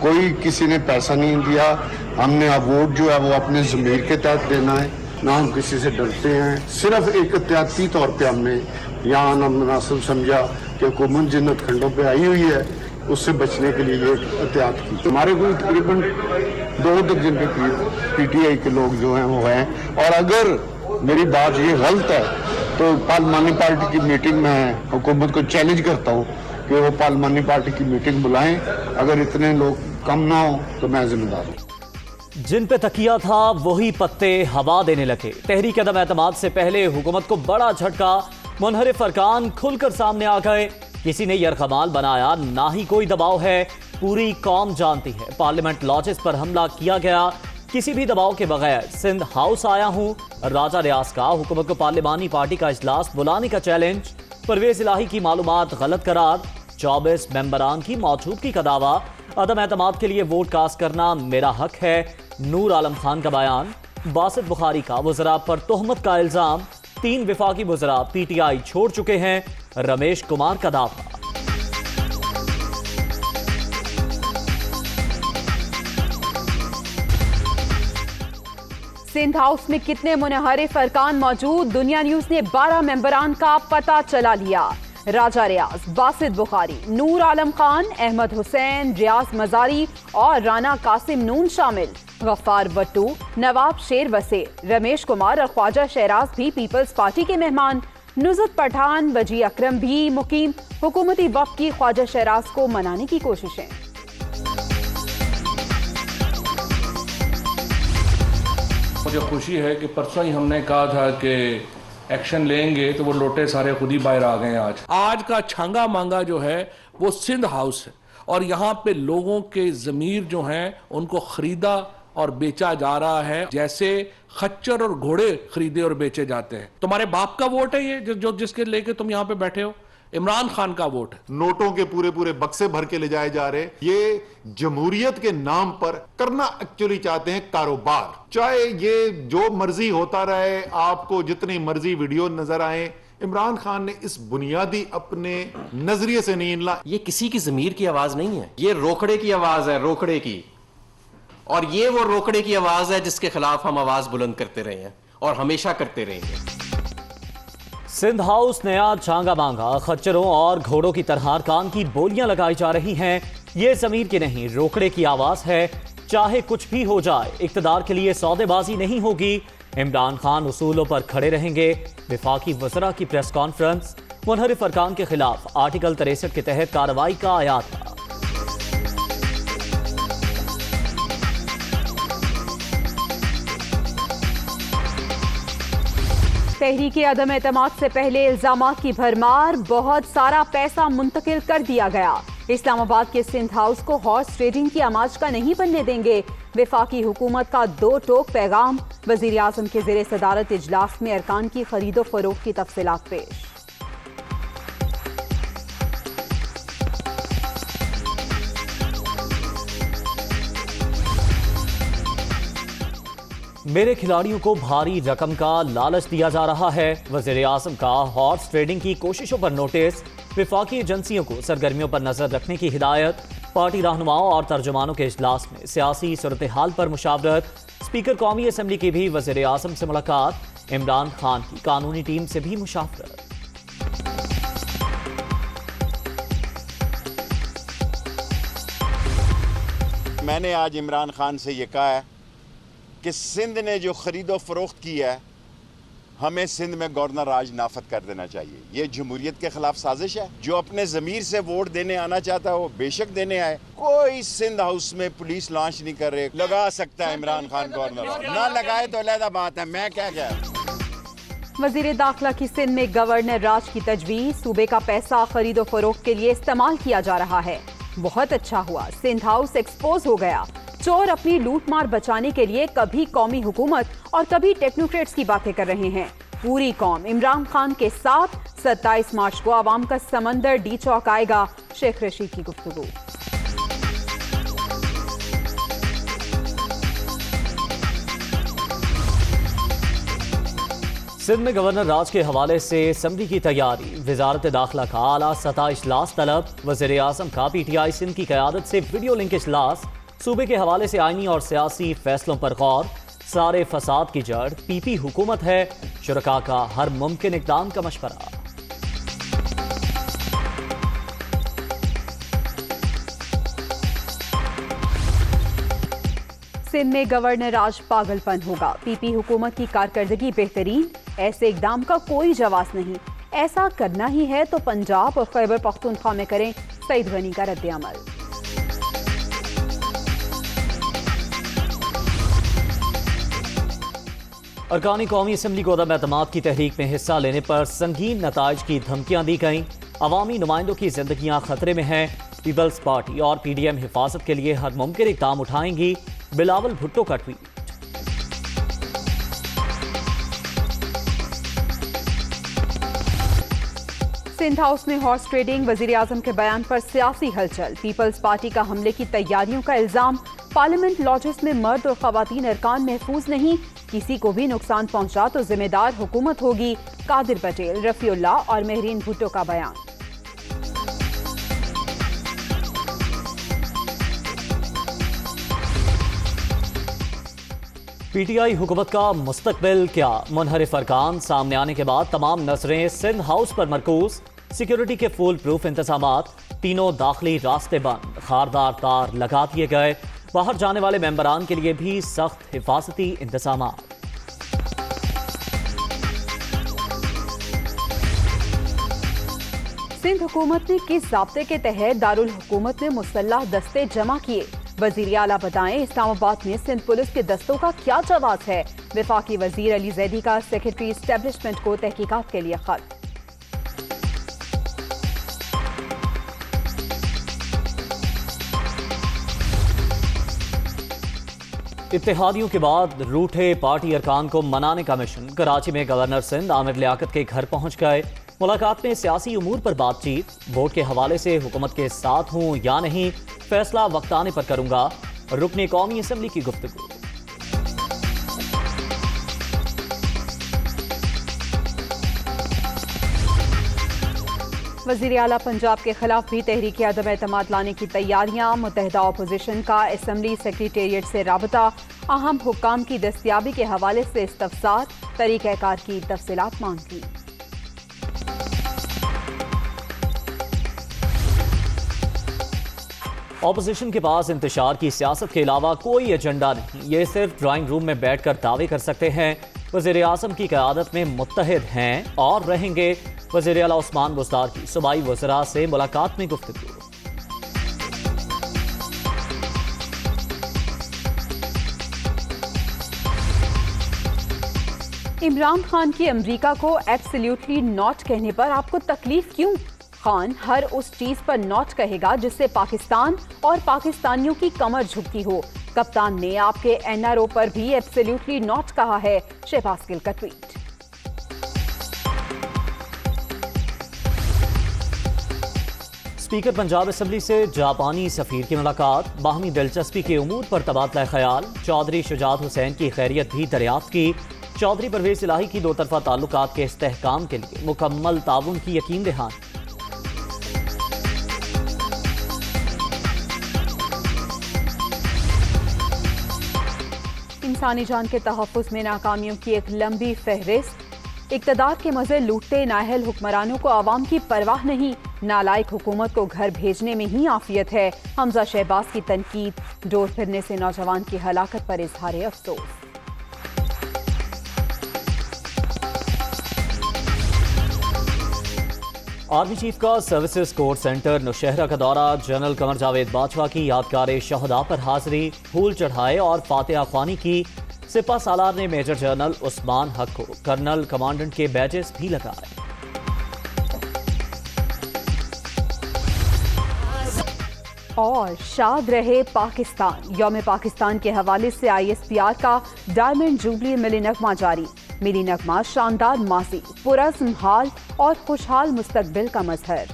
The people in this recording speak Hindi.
कोई किसी ने पैसा नहीं दिया। हमने अब वोट जो है वो अपने ज़मीर के तहत देना है, ना हम किसी से डरते हैं। सिर्फ एक एहतियाती तौर पे हमने यहाँ ना मुनासिब समझा कि हुकूमत जिन हथकंडों पे आई हुई है उससे बचने के लिए ये एहतियात की। हमारे कोई तकरीबन 2 दर्जन के करीब PTI के लोग जो हैं वो हैं, और अगर मेरी बात ये गलत है तो पार्लिमानी पार्टी की मीटिंग में हुकूमत को चैलेंज करता हूँ कि वो पार्लिमानी पार्टी की मीटिंग बुलाएं। अगर इतने लोग कम ना हो तो मैं जिम्मेदार हूँ। जिन पे तकिया था वही पत्ते हवा देने लगे। तहरीक अदम एतमाद से पहले हुकूमत को बड़ा झटका, मुनहरिफ अरकान खुलकर सामने आ गए। किसी ने यरगमाल बनाया, ना ही कोई दबाव है, पूरी कौम जानती है। पार्लियामेंट लॉजेस पर हमला किया गया, किसी भी दबाव के बगैर सिंध हाउस आया हूं। राजा रियाज का हुकूमत को पार्लिमानी पार्टी का इजलास बुलाने का चैलेंज। परवेज इलाही की मालूमात गलत करार, 24 मेंबरान की मौजूदगी का दावा। अदम एतमाद के लिए वोट कास्ट करना मेरा हक है, नूर आलम खान का बयान। बासित बुखारी का वज़रा पर तोहमत का इल्जाम। 3 विफाकी वज़रा PTI छोड़ चुके हैं, रमेश कुमार का दावा। सिंध हाउस में कितने मुनहरिफ अरकान मौजूद, दुनिया न्यूज ने 12 मेंबरान का पता चला लिया। राजा रियाज, बासित बुखारी, नूर आलम खान, अहमद हुसैन, रियाज मजारी और राना कासिम नून शामिल। गफ्फार भट्टू, नवाब शेर वसीर, रमेश कुमार और ख्वाजा शहराज भी पीपल्स पार्टी के मेहमान। नुज़रत पठान, वजी अकरम भी मुकीम। हुकूमती वक्त की ख्वाजा शहराज को मनाने की कोशिशें। मुझे खुशी है कि परसों ही हमने कहा था कि एक्शन लेंगे, तो वो लोटे सारे खुद ही बाहर आ गए। आज का छांगा मांगा जो है वो सिंध हाउस है, और यहाँ पे लोगों के ज़मीर जो हैं उनको खरीदा और बेचा जा रहा है जैसे खच्चर और घोड़े खरीदे और बेचे जाते हैं। तुम्हारे बाप का वोट है ये जो जिसके लेके तुम यहाँ पे बैठे हो, इमरान खान का वोट है। नोटों के पूरे पूरे बक्से भर के ले जाए जा रहे। ये जमहूरियत के नाम पर करना एक्चुअली चाहते हैं कारोबार। चाहे ये जो मर्जी होता रहे, आपको जितनी मर्जी वीडियो नजर आए, इमरान खान ने इस बुनियादी अपने नजरिए से नहीं हिलना। ये किसी की जमीर की आवाज नहीं है, ये रोकड़े की आवाज है, रोकड़े की। और ये वो रोकड़े की आवाज है जिसके खिलाफ हम आवाज बुलंद करते रहे हैं और हमेशा करते रहेंगे। सिंध हाउस नया छांगा मांगा, खच्चरों और घोड़ों की तरह अरकान की बोलियां लगाई जा रही हैं। ये जमीर की नहीं, रोकड़े की आवाज है। चाहे कुछ भी हो जाए, इक्तदार के लिए सौदेबाजी नहीं होगी। इमरान खान उसूलों पर खड़े रहेंगे। विफाकी वज़रा की प्रेस कॉन्फ्रेंस। मुनहरिफ अरकान के खिलाफ आर्टिकल 63 के तहत कार्रवाई का आयात। तहरीक अदम एतमाद से पहले इल्जामात की भरमार, बहुत सारा पैसा मुंतकिल कर दिया गया। इस्लामाबाद के सिंध हाउस को हॉर्स ट्रेडिंग की आमाज का नहीं बनने देंगे। विफाकी हुकूमत का 2 टोक पैगाम। वजीर आजम के ज़ेरे सदारत इजलास में अरकान की खरीदो फरोख्त की तफसीलात पेश। मेरे खिलाड़ियों को भारी रकम का लालच दिया जा रहा है। वज़ीर आज़म का हॉर्स ट्रेडिंग की कोशिशों पर नोटिस। विफाकी एजेंसियों को सरगर्मियों पर नजर रखने की हिदायत। पार्टी रहनुमाओं और तर्जुमानों के इजलास में सियासी सूरत हाल पर मुशावरत। स्पीकर कौमी असम्बली की भी वज़ीर आज़म से मुलाकात। इमरान खान की कानूनी टीम से भी मुशावरत। मैंने आज इमरान खान से ये कहा है कि सिंध ने जो खरीदो फरोख्त की है, हमें सिंध में गवर्नर राज नाफद कर देना चाहिए। ये जमहूरियत के खिलाफ साजिश है। जो अपने ज़मीर से वोट देने आना चाहता है वो बेशक देने आए। कोई सिंध हाउस में पुलिस लॉन्च नहीं कर रहे। लगा सकता है इमरान खान गवर्नर, ना लगाए तो अलहदा बात है। मैं क्या कह। वजीर दाखिला की सिंध में गवर्नर राज की तजवीज़। सूबे का पैसा खरीदो फरोख्त के लिए इस्तेमाल किया जा रहा है। बहुत अच्छा हुआ, सिंध हाउस एक्सपोज हो गया। चोर अपनी लूट मार बचाने के लिए कभी कौमी हुकूमत और कभी टेक्नोक्रेट्स की बातें कर रहे हैं। पूरी कौम इमरान खान के साथ। 27 मार्च को आवाम का समंदर डी चौक आएगा। शेख रशीद की गुफ्तगू। सिंध में गवर्नर राज के हवाले से असम्बली की तैयारी, वजारत दाखिला का आला सतह इजलास तलब, वज़ीर आज़म का PTI सिंध की क़यादत से वीडियो लिंक इजलास, सूबे के हवाले से आईनी और सियासी फैसलों पर गौर, सारे फसाद की जड़ PP हुकूमत है, शुरका का हर मुमकिन इक़दाम का मशवरा। सिंध में गवर्नर राज पागलपन होगा, PP हुकूमत की कारकर्दगी बेहतरीन, ऐसे इकदाम का कोई जवाब नहीं, ऐसा करना ही है तो पंजाब और खैबर पख्तूनख्वा में करें सईद गनी का रद्द-ए-अमल। अरकानी कौमी असम्बली को अदम एतमाद की तहरीक में हिस्सा लेने पर संगीन नताइज की धमकियां दी गईं, अवामी नुमाइंदों की जिंदगियां खतरे में हैं, पीपल्स पार्टी और PDM हिफाजत के लिए हर मुमकिन इक़दाम उठाएंगी, बिलावल भुट्टो का ट्वीट। सिंध हाउस में हॉर्स ट्रेडिंग, वजीर आजम के बयान पर सियासी हलचल, पीपल्स पार्टी का हमले की तैयारियों का इल्जाम, पार्लियामेंट लॉजेस में मर्द और खवातीन अरकान महफूज नहीं, किसी को भी नुकसान पहुंचा तो जिम्मेदार हुकूमत होगी, कादिर पटेल, रफीउल्लाह और महरीन भुट्टो का बयान। PTI हुकूमत का मुस्तकबिल क्या, मुनहरिफ अरकान सामने आने के बाद तमाम नजरें सिंध हाउस पर मरकूज, सिक्योरिटी के फुल प्रूफ इंतजामात, तीनों दाखिली रास्ते बंद, खारदार तार लगा दिए गए, बाहर जाने वाले मेंबरान के लिए भी सख्त हिफाजती इंतजामात। सिंध हुकूमत ने किस ज़ाब्ते के तहत दारुल हुकूमत में मुसल्लह दस्ते जमा किए, वजीर आला बताएं, इस्लामाबाद में सिंध पुलिस के दस्तों का क्या जवाब है, वफाकी वजीर अली जैदी का सेक्रेटरी एस्टेब्लिशमेंट को तहकीकात के लिए खत। इत्तेहादियों के बाद रूठे पार्टी अरकान को मनाने का मिशन, कराची में गवर्नर सिंध आमिर लियाकत के घर पहुंच गए, मुलाकात में सियासी उमूर पर बातचीत, वोट के हवाले से हुकूमत के साथ हूं या नहीं फैसला वक्त आने पर करूंगा, रुकने कौमी असम्बली की गुफ्तगू। वजीर आला पंजाब के खिलाफ भी तहरीक अदम एतमाद लाने की तैयारियां, मुत्तहिदा अपोजिशन का असम्बली सेक्रेटेरिएट से राबता, अहम हुक्काम की दस्तियाबी के हवाले से इस्तफसार, तरीक़ाकार की तफसीलात मांगी। ऑपोजिशन के पास इंतशार की सियासत के अलावा कोई एजेंडा नहीं, ये सिर्फ ड्राइंग रूम में बैठकर दावे कर सकते हैं, वज़ीर आज़म की क़यादत में मुत्तहिद हैं और रहेंगे। वज़ीर आला उस्मान बुज़दार की सूबाई वज़रा से मुलाकात में गुफ्तगू। इमरान खान की अमेरिका को एब्सोल्युटली नॉट कहने पर आपको तकलीफ क्यों? खान हर उस चीज पर नॉट कहेगा जिससे पाकिस्तान और पाकिस्तानियों की कमर झुकती हो। कप्तान ने आपके NRO पर भी एब्सोल्युटली नॉट कहा है, शहबाज गिल का ट्वीट। स्पीकर पंजाब असम्बली से जापानी सफीर की मुलाकात, बाहमी दिलचस्पी के उमूर पर तबादला ख्याल, चौधरी शुजात हुसैन की खैरियत भी दरियाफ्त की, चौधरी परवेज इलाही की दो तरफा ताल्लुकात के इस्तेहकाम के लिए मुकम्मल ताउन की यकीन दहानी। इंसानी जान के तहफ़्फ़ुज़ में नाकामियों की एक लंबी फहरिस्त, इक़्तिदार के मज़े लूटते नाअहल हुक्मरानों को आवाम की परवाह नहीं, नालायक हुकूमत को घर भेजने में ही आफियत है। हमजा शहबाज की तनकीद, डोर फिरने से नौजवान की हलाकत पर इजहार अफसोस। आर्मी चीफ का सर्विसेज कोर सेंटर नौशहरा का दौरा, जनरल कमर जावेद बाजवा की यादगार शहदा पर हाजिरी, फूल चढ़ाए और फातिहा ख्वानी की। सिपा सालार ने मेजर जनरल उस्मान हक को कर्नल कमांडेंट के बैजेस भी लगाए। और शाद रहे पाकिस्तान, यौम पाकिस्तान के हवाले से ISPR का डायमंड जुबली मिली नगमा जारी। मिली नगमा शानदार माजी, पुरज़्म हाल और खुशहाल मुस्तकबिल का मजहर।